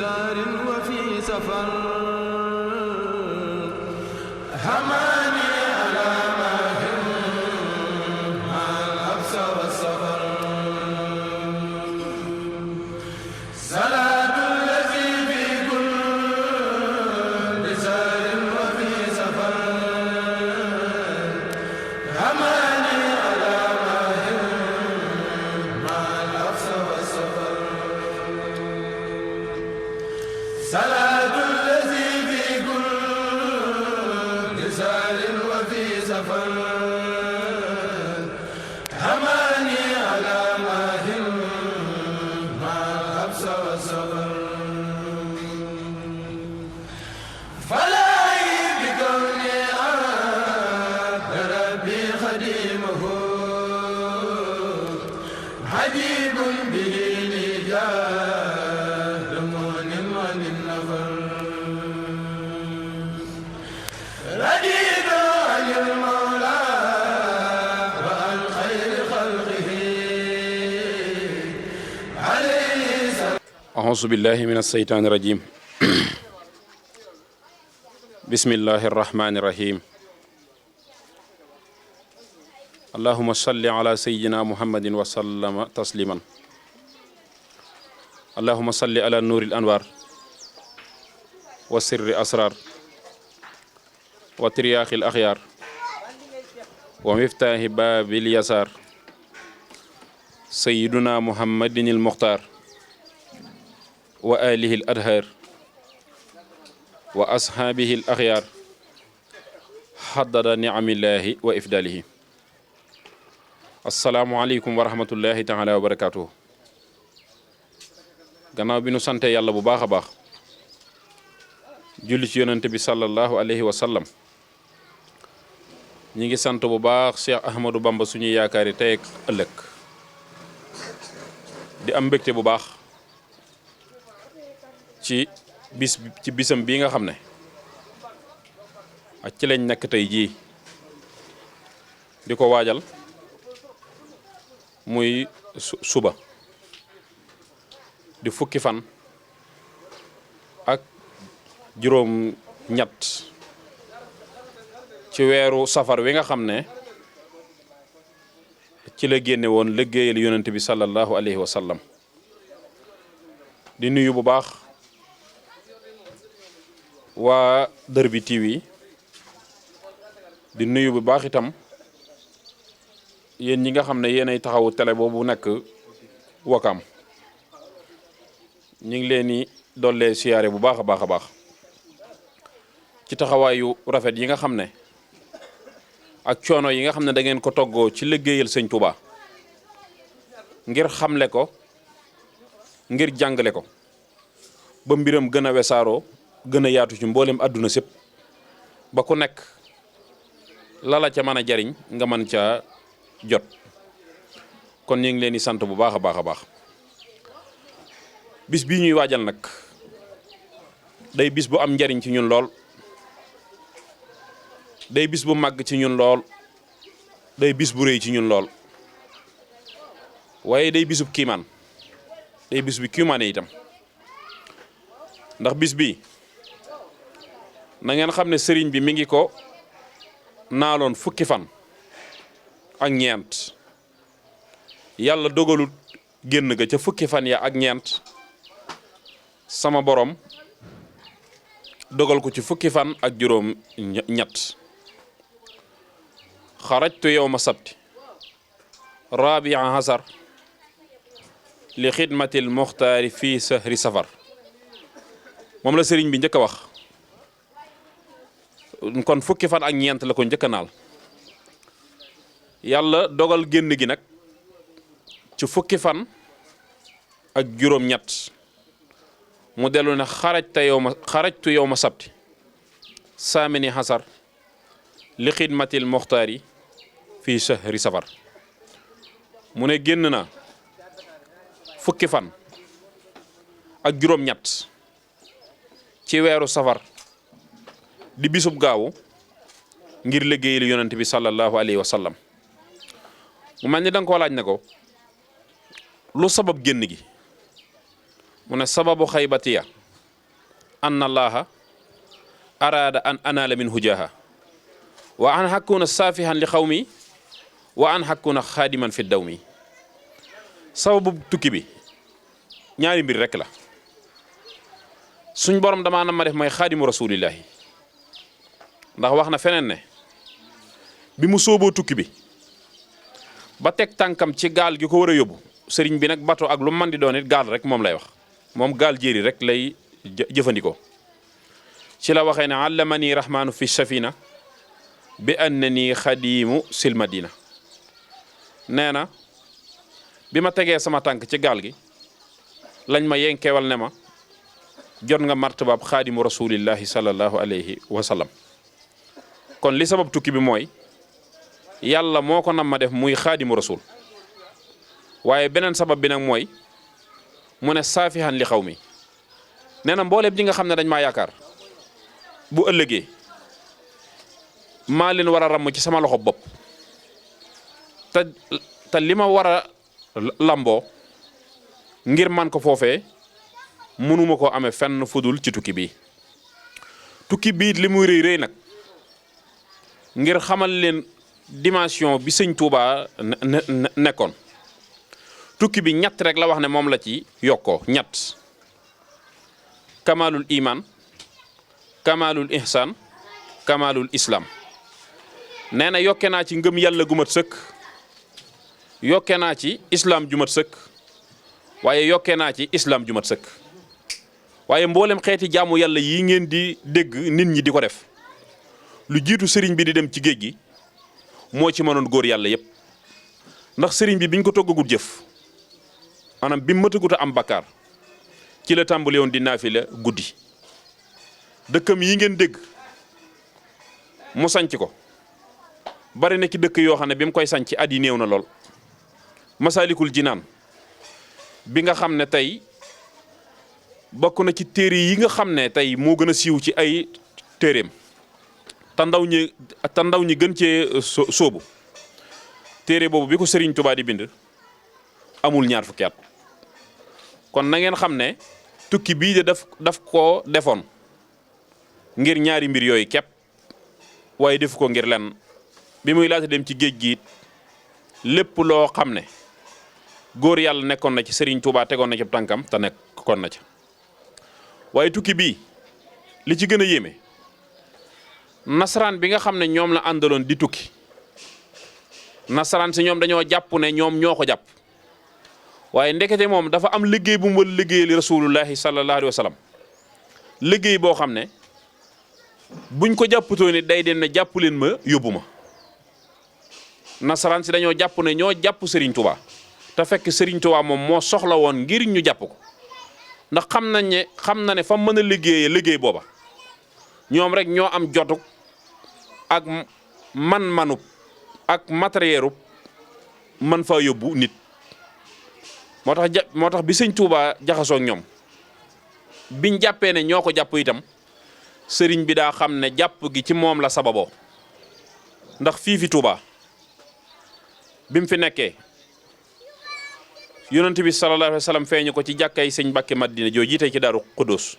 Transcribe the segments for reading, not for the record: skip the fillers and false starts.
لسار وفي سفر هماني على ماهر مع الحبس والسفر صلاة الذي في كل سار وفي سفر هماني على ماهر مع الحبس والسفر صلاة الذي في كل سار وفي سفر هماني على ماهر مع الحبس والسفر فلاهي بكوني عبد ربي خديمه عجيب به لي جاد مؤمن وللنفر رديد عن المولى وعن خير خلقه عليه سلام. أعوذ بالله من الشيطان الرجيم. بسم الله الرحمن الرحيم. اللهم صل على سيدنا محمد وسلم تسليما. اللهم صل على نور الأنوار وسر أسرار وترياق الأخيار ومفتاح باب اليسار سيدنا محمد المختار وآله الأدهار وأصحابه الأخيار حدد نعم الله وإفداله. السلام عليكم ورحمة الله تعالى وبركاته. gannaaw bi nu sante yàlla bu baax a baax julli ci yonent bi sallallahu alayhi wa sallam ñi ngi sant bu baax Cheikh Ahmadou Bamba suñuy yaakaari tey ak ëllëg di am mbégte bu baax ci bisam bii nga xam ne ak ci lañ nekk tey jii di ko waajal muy suba di fukki fan ak juróom ñett ci weeru safar wi nga xam ne ci la génne woon liggéeyal yonent bi sallallahu alayhi wa sallam di nuyu bu baax waa Derby TV di nuyu bu baax itam yéen ñi nga xam ne yéenay taxawu télé boobu nekk Wakam ñu ngi leen di dollee siyaare bu baax a baax a baax ci taxawaayu rafet yi nga xam ne ak coono yi nga xam ne da ngeen ko toggoo ci liggéeyal sëñ Touba ngir xamle ko ngir jàngale ko ba mbiram gën a wesaaroo gën a yaatu ci mboolem àdduna sépp ba ku nekk lala ca mën a jariñ nga mën caa jot kon ñu ngi leen di sant bu baax a baax a baax. bis bii ñuy waajal nag day bis bu am njariñ ci ñun lool day bis bu màgg ci ñun lool day bis bu rëy ci ñun lool waaye day bisub kiimaan day bis bi kiimaane itam ndax bis bi na ngeen xam ne sëriñ bi mi ngi ko naaloon fukki fan ak ñeent yàlla dogalut génn ga ca fukki fan ya ak ñeent sama borom dogal ko ci fukki fan ak juróom ñett xarajtu yawma sabti rabia hasar li xidmatil muxtaari fii sahri safar moom la sëriñ bi njëkk a wax kon fukki fan ak ñeent la ko njëkk a naal yàlla dogal génn gi nag ci fukki fan ak juróom ñett mu dellu ne xarajtu yawma sabti saamini hasar li xidmatil muxtaari fii sahri safar mu ne génn na fukki fan ak juróom-ñett ci weeru safar di bisub gaawu ngir liggéeyal yonent bi sallallahu alayhi wa sallam mu mel ni da nga koo laaj ne ko lu sabab génn gi mu ne sababu xaybatiya anna allaha araada an anaala min hujaha wa an hakuna saafihan li xawmi wa an hakuna xaadiman fi dawmi sababu tukki bi ñaari mbir rek la suñ borom damaa na ma def may xaadimu rasulillahi ndax wax na feneen ne bi mu sooboo tukki bi ba teg tànkam ci gaal gi ko war a yóbbu sëriñ bi nag bato ak lu man di doon it gaal rek moom lay wax moom gaal jéeri rek lay jëfandikoo ci la waxee ne allamani rahmaanu fi safina bi annani xadimu sil madina nee na bi ma tegee sama tànk ci gaal gi lañ ma yenkeewal ne ma jot nga martabaab xaadimu rasulillahi sallallahu alayhi wa sallam kon li sabab tukki bi mooy yàlla moo ko nam ma def muy xaadimu rasul waaye beneen sabab bi nag mooy mu ne saafihan li xaw mi nee na mbooleem ji nga xam ne dañ maa yaakaar bu ëllëgee maa leen war a ramm ci sama loxo bopp te li ma war a lamboo ngir man ko foofee mënuma koo amee fenn fudul ci tukki bii li muy rëy rëy nag ngir xamal leen dimension bi sëñ Touba nekkoon tukki bi ñett rek la wax ne moom la ci yokkoo ñett kamalul iman kamalul ihsan kamalul islam nee na yokke naa ci ngëm yàlla gu mat sëkk yokke naa ci islam ju mat sëkk waaye yokke naa ci islam ju mat sëkk waaye mboolem xeeti jaamu yàlla yi ngeen di dégg nit ñi di ko def lu jiitu sëriñ bi di dem ci géej gi moo ci mënoon góor yàlla yépp ndax sëriñ bi biñ ko toggagul jëf maanaam bi matagut a am bakkaar ci la tàmbale woon di naafila guddi dëkkam yi ngeen dégg mu sanc ko bari na ci dëkk yoo xam ne bi mu koy sanc at yi néew na lool Masaalikul Jinaan bi nga xam ne tey bokk na ci téere yi nga xam ne tey moo gën a siiw ci ay téereem te ndaw ñi gën cee sóobu téere boobu bi ko Serigne Touba di bind amul ñaar fukki at kon na ngeen xam ne tukki bii de daf koo defoon ngir ñaari mbir yooyu képp waaye defu ko ngir lenn bi muy laata dem ci géej gi lépp loo xam ne góor yàlla nekkoon na ci Serigne Touba tegoon na ci tànkam te nekkoon na ca waaye tukki bii li ci gën a yéeme nasaraan bi nga xam ne ñoom la àndaloon di tukki nasaraan si ñoom dañoo jàpp ne ñoom ñoo ko jàpp waaye ndekete moom dafa am liggéey bu mu war liggéeyal rasulullahi sallallahu alayhi wa sallam liggéey boo xam ne buñ ko jàppatoo ni day dem ne jàpp leen ma yóbbu ma nasaraan si dañoo jàpp ne ñoo jàpp Serigne Touba te fekk Serigne Touba moom moo soxla woon ngir ñu jàpp ko ndax xam na ne fa mën a liggéey booba ñoom rek ñoo am jotuk ak man-manub ak matériel man faa yóbbu nit moo tax bi sëñ Touba jaxasoo ak ñoom biñ jàppee ne ñoo ko jàpp itam sëriñ bi daa xam ne jàpp gi ci moom la sababoo ndax fi Touba bi mu fi nekkee yonent bi sallallahu alayhi wa sallam feeñu ko ci jàkkay sëñ Mbàkke Madina joo jiite ci Daaru Xuddoos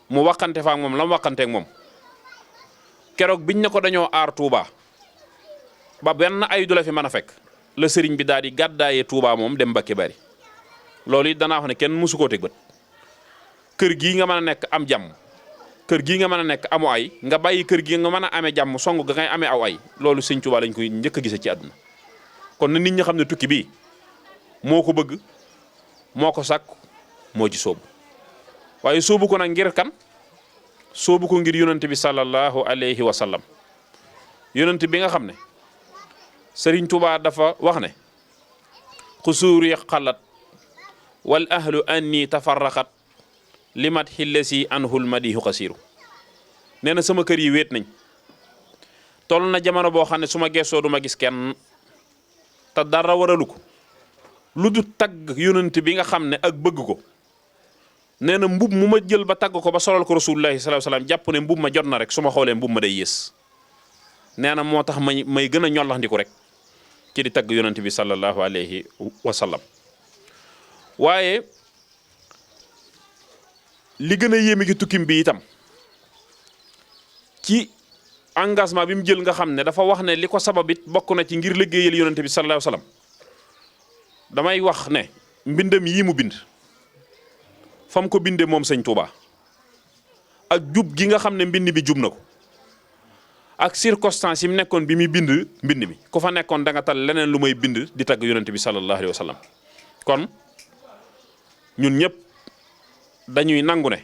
mu waxante fa ak moom la mu waxanteek moom keroog biñ ne ko dañoo aar Touba ba benn ay du la fi mën a fekk la sëriñ bi daal di gàddaayee Touba moom dem Mbàkke Bari loolu it danaa wax ne kenn mësu koo teg bët kër gii nga mën a nekk am jàmm kër gii nga mën a nekk amu ay nga bàyyi kër gii nga mën a amee jàmm song ga ngay amee aw ay loolu sëñ Touba lañ koy njëkk a gise ci àdduna kon na nit ñi xam ne tukki bii moo ko bëgg moo ko sàkk moo ci soobu waaye soobu ko nag ngir kan soobu ko ngir yonent bi sallallahu alayhi wa sallam yonent bi nga xam ne Sëriñ Tuubaa dafa wax ne xusuuri xalat wal ahlu anni tafarraqat limat xillasi anhul madihu xasiru nee na sama kër yi wéet nañ toll na jamono boo xam ne su ma gessoo du ma gis kenn te dara waralu ko lu du tagg yonent bi nga xam ne ak bëgg ko nee na mbub mu ma jël ba tagg ko ba solal ko rasulullahi sallallahu alayhi wasallam jàpp ne mbub ma jot na rek su ma xoolee mbub ma day yées nee na moo tax may gën a ñollaxndiku rek ci di tagg yonent bi sallallahu alayhi wa sallam waaye li gën a yéeme ci tukkim bi itam ci engagement bi mu jël nga xam ne dafa wax ne li ko sabab it bokk na ci ngir liggéeyal yonente bi sallallahu alayhi wa sallam damay wax ne mbindam yii mu bind fam ko binde moom sëñ Touba ak jub gi nga xam ne mbind bi jub na ko ak circonstance yi mu nekkoon bi muy bind mbind mi ku fa nekkoon da nga tal leneen lu may bind di tagg yonente bi sallallahu alayhi wa sallam kon ñun ñëpp dañuy nangu ne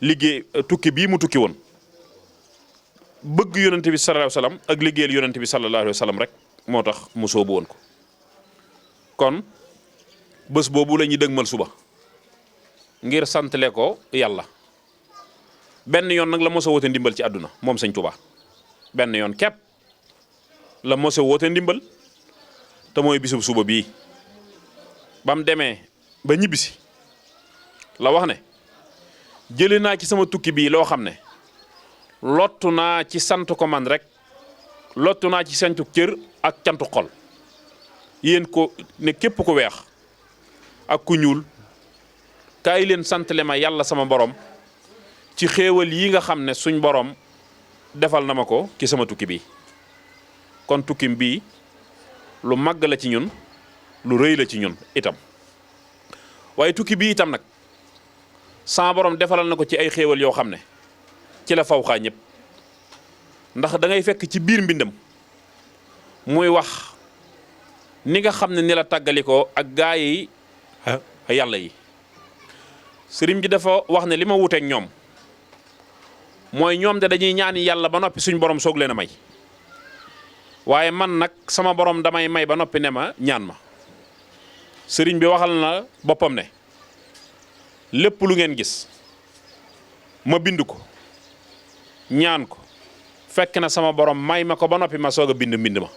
liggéey tukki bii mu tukki woon bëgg yonente bi sallallahu alayhi wa sallam ak liggéeyal yonente bi sallallahu alayhi wa sallam rek moo tax mu soobu woon ko kon bés boobu la ñuy dëgmal suba ngir santale ko yàlla benn yoon nag la mos a woote ndimbal ci àdduna moom sëñ Touba benn yoon képp la mos a woote ndimbal te mooy bisub suba bii ba mu demee ba ñibbisi la wax ne jëlee naa ci sama tukki bii loo xam ne lottu naa ci sant ko man rek lottu naa ci santu cër ak cantu xol yéen ko ne képp ku weex ak ku ñuul kaay leen santale ma yàlla sama borom ci xéewal yi nga xam ne suñ borom defal na ma ko ci sama tukki bi kon tukkim bii lu màgg la ci ñun lu rëy la ci ñun itam waaye tukki bii itam nag sama borom defalal na ko ci ay xéewal yoo xam ne ci la faw xaa ñëpp ndax da ngay fekk ci biir mbindam muy wax ni nga xam ne ni la tàggalikoo ak gaa yi yàlla yi sëriñ bi dafa wax ne li ma wuteek ñoom mooy ñoom de dañuy ñaan yàlla ba noppi suñ borom soog leen a may waaye man nag sama borom damay may ba noppi ne ma ñaan ma sëriñ bi waxal na boppam ne lépp lu ngeen gis ma bind ko ñaan ko fekk na sama borom may ma ko ba noppi ma soog a bind mbind ma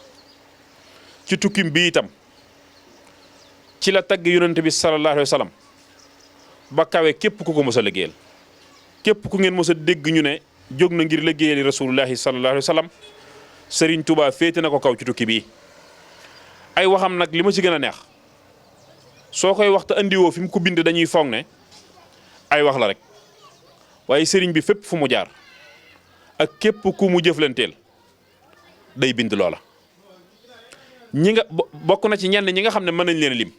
ci tukkim bi itam ci la tagg yonent bi sallallahu alayhi wa sallam ba kawe képp ku ko mos a liggéeyal képp ku ngeen mos a dégg ñu ne jóg na ngir liggéeyali rasulullahi sallallahu alayhi wa sallam Serigne Touba féete na ko kaw ci tukki bii ay waxam nag li ma ci gën a neex soo koy wax te andiwoo fi mu ko bind dañuy foog ne ay wax la rek waaye Serigne bi fépp fu mu jaar ak képp ku mu jëflanteel day bind loola. ñi nga bokk na ci ñenn ñi nga xam ne mën nañ leen lim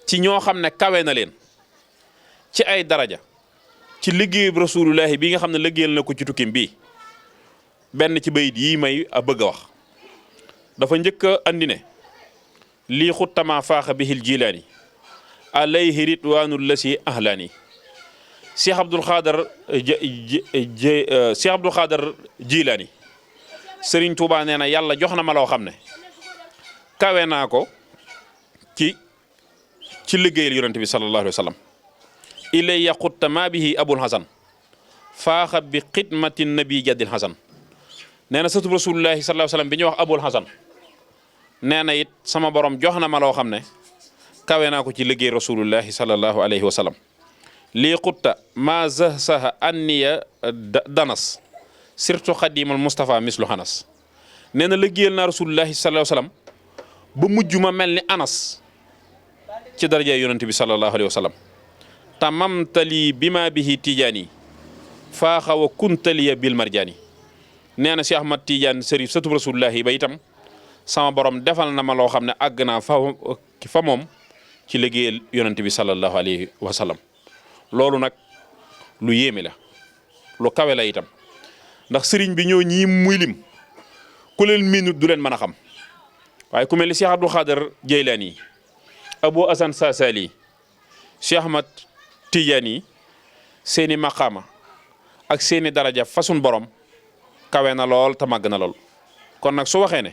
ci ñoo xam ne kawe na leen ci ay daraja ci liggéeyu rasulullahi bi nga xam ne liggéeyal na ko ci tukkim bii benn ci bayit yii may a bëgg a wax dafa njëkk a andi ne lii xuttama faaxa bihil jilaani alayhi ridwaanul lasi ahlaani Cheikh Abdoul Khadar Cheikh Abdoul Khadar Jilaani Serigne Touba nee na yàlla jox na ma loo xam ne kawe naa ko ci liggéeyal yonente bi sallallahu alayhi wa sallam ilay yaqutta ma bihi abul hasan faaxa bi xidmati nabi jaddil hasan nee na satub rasulullahi sallallahu alayhi wa sallam bi ñuy wax abul hasan nee na it sama borom jox na ma loo xam ne kawe naa ko ci liggéey rasulullahi sallallahu alayhi wa sallam lii xutta ma zahsaha anniya danas surtout xadimal Moustapha mislu Anas nee na liggéeyal naa rasulullahi sallallahu alayhi wa sallam ba mujj ma mel ni Anas ci daraja yonente bi sallallahu alayhi wa sallam tamamtali bima bihi tijaani faaxa wa kuntaliya bil marjaani nee na si Ahmad Tidiane Serif satub rasulullahi ba itam sama borom defal na ma loo xam ne àgg naa fa moom ci liggéeyal yonente bi sallallahu alayhi wa sallam loolu nag lu yéeme la lu kawe la itam ndax sëriñ bi ñoo ñii muy lim ku leen minute du leen mën a xam waaye ku mel ni Cheikh Abdou Khadar Jeylaani Abou Hassan Saasali Cheikh Ahmad Tidiane seeni maqaama ak seeni daraja fasun borom kawe na lool te màgg na lool kon nag su waxee ne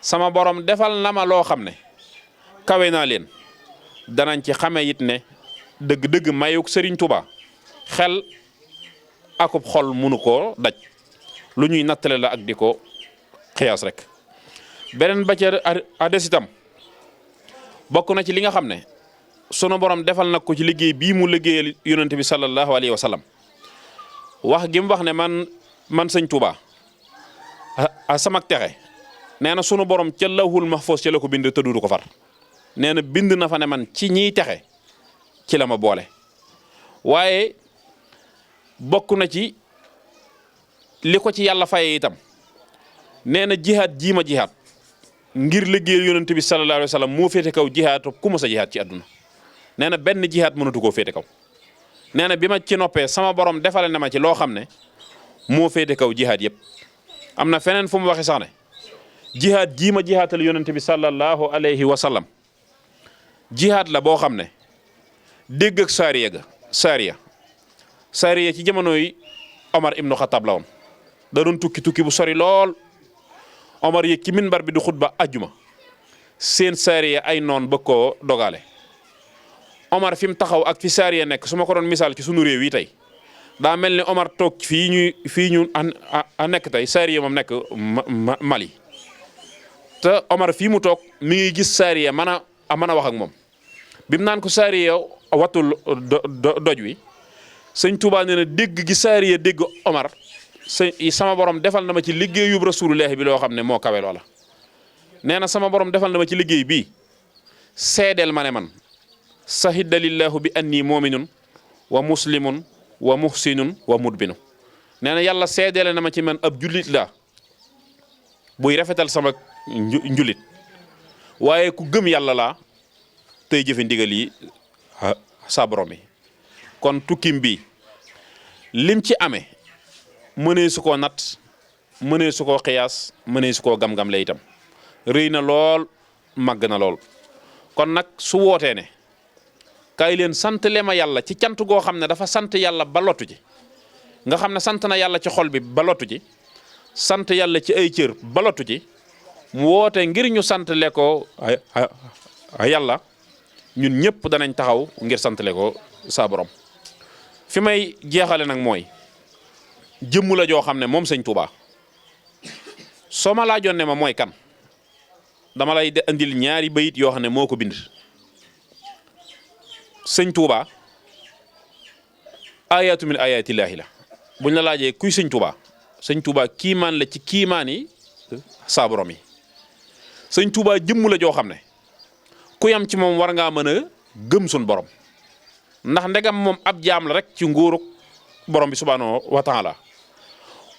sama borom defal na ma loo xam ne kawe naa leen danañ ci xamee it ne dëgg-dëgg mayuk Serigne Touba xel akub xol munu koo daj lu ñuy nattale la ak di ko xiyaas rek beneen ba ca ades itam bokk na ci li nga xam ne sunu borom defal na ko ci liggéey bii mu liggéeyal yonente bi sallallahu alayhi wa sallam wax gi mu wax ne man sëñ Touba a samak texe nee na sunu borom ca lawhul mahfuz ca la ko bind te du ko far nee na bind na fa ne man ci ñiy texe ci la ma boole waaye bokk na ci li ko ci yàlla faye itam nee na jihaad jii ma jihaad ngir liggéeyal yonent bi sallallahu alayhi wa sallam moo féete kaw jihaad ku mos a jihaad ci àdduna nee na benn jihaad mënatu koo féete kaw nee na bi ma ci noppee sama borom defale na ma ci loo xam ne moo féete kaw jihaad yëpp am na feneen fu mu waxe sax ne jihaad jii ma jihaatal yonent bi sallallahu alayhi wa sallam jihaad la boo xam ne dégg ak saariya ci jamonoy Omar ibnu Xattaab la woon da doon tukki bu sori lool Omar yëg ci minbar bi du xutba ajjuma seen saariya ay noon bëgg koo dogale Omar fi mu taxaw ak fi saariya nekk su ma ko doon misaal ci sunu réew yi tey daa mel ni Omar toog fii ñu a nekk tey saariya moom nekk Mali te Omar fii mu toog mi ngi gis saariya mën a wax ak moom bi mu naan ko saariya watul doj wi sëñ Tuubaa nee na dégg gi saariya dégg Omar sama borom defal na ma ci liggéeyub rasulullahi bi loo xam ne moo kawe loola nee na sama borom defal na ma ci liggéey bii seedeel ma ne man sahida lillahu bi anni muminun wa muslimun wa muhsinun wa mudbinu nee na yàlla seedeele na ma ci man ab jullit la buy rafetal sama njulit waaye ku gëm yàlla laa tey jëfe ndigal yi sa borom yi kon tukkim bi lim ci amee mënee su koo nat mënee su koo xiyaas mënee su koo gam-gam la itam rëy na lool màgg na lool kon nag su wootee ne kaay leen sant le ma yàlla ci cant goo xam ne dafa sant yàlla ba lottu ji nga xam ne sant na yàlla ci xol bi ba lottu ji sant yàlla ci ay cër ba lottu ji mu woote ngir ñu sant le ko yàlla ñun ñëpp danañ taxaw ngir sant le ko saa borom fi may jeexale nag mooy jëmm la joo xam ne moom sëñ Touba soo ma laajoon ne ma mooy kan dama lay andil ñaari bayit yoo xam ne moo ko bind sëñ Touba ayatu min ayatillaahi la buñ la laajee kuy sëñ Touba kiimaan la ci kiimaan yi saa borom yi sëñ Touba jëmm la joo xam ne ku yam ci moom war ngaa mën a gëm sun borom ndax ndegam moom ab jaam la rek ci nguuruk borom bi subhaanahu wa taala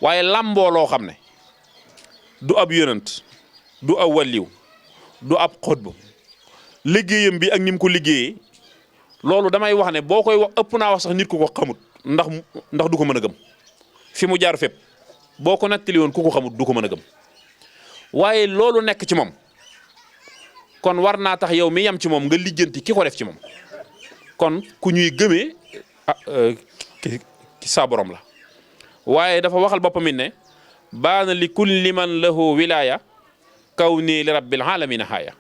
waaye làmboo loo xam ne du ab yonent du ab walliw du ab xutbu liggéeyam bi ak ni mu ko liggéeyee loolu damay wax ne boo koy wax ëpp naa wax sax nit ku ko xamut ndax du ko mën a gëm fi mu jaar fépp boo ko nettali woon ku ko xamut du ko mën a gëm waaye loolu nekk ci moom kon war naa tax yow mi yam ci moom nga lijjanti ki ko def ci moom kon ku ñuy gëmee ki saa borom la waaye dafa waxal boppam it ne baana li kulli man lahu wilaya kaw nii li rabbil alamina haaya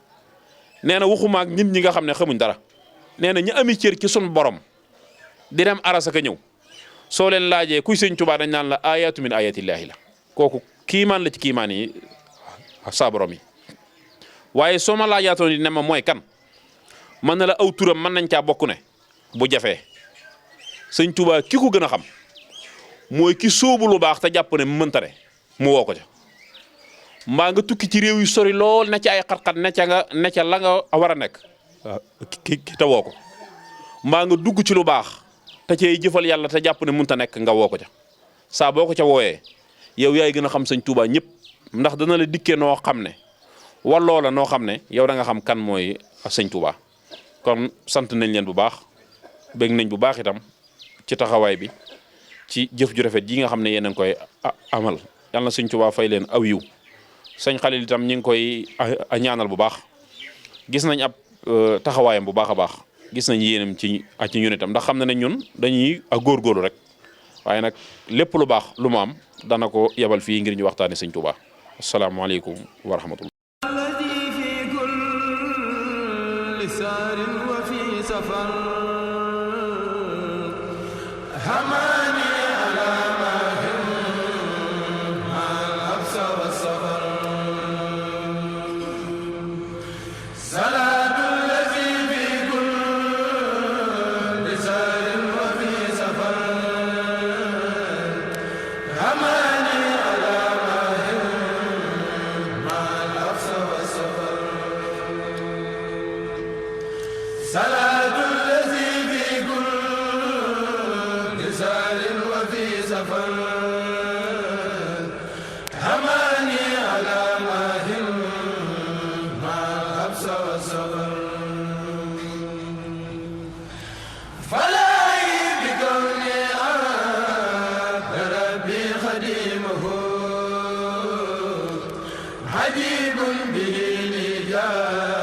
nee na waxuma ak nit ñi nga xam ne xamuñ dara nee na ñu ami cër ci sun borom di dem arasaka ñëw soo leen laajee kuy sëñ Tuubaa dañ naan la ayatu min ayatillaahi la kooku kiimaan la ci kiimaan yi saa borom yi waaye soo ma laajaatoon di ne ma mooy kan mën na la aw turam mën nañ caa bokk ne bu jafee sëñ Tuubaa ki ko gën a xam mooy ki sóobu lu baax te jàpp ne mënta ne mu woo ko ca mbaa nga tukki ci réew yu sori lool ne ci ay xat-xat ne ca la nga war a nekk ki te woo ko mbaa nga dugg ci lu baax te cay jëfal yàlla te jàpp ne mënta nekk nga woo ko ca saa boo ko ca wooyee yow yaay gën a xam sëñ Tuubaa ñëpp ndax dana la dikkee noo xam ne walloo la noo xam ne yow da nga xam kan mooy sëñ Tuubaa kon sant nañ leen bu baax bëgg nañ bu baax itam ci taxawaay bi ci jëf ju rafet ji nga xam ne yéen a ngi koy amal yal na sëñ Tuubaa fay leen aw yiw sëñ Xalil itam ñu ngi koy ñaanal bu baax gis nañ ab taxawaayam bu baax a baax gis nañ yéenam ci ñun itam ndax xam na ne ñun dañuy góorgóorlu rek waaye nag lépp lu baax lu mu am dana ko yebal fii ngir ñu waxtaane sëñ Tuubaa asalaamaaleykum wa rahmatullah salaatu allazi fi kulli خديمه عجيب به لجاه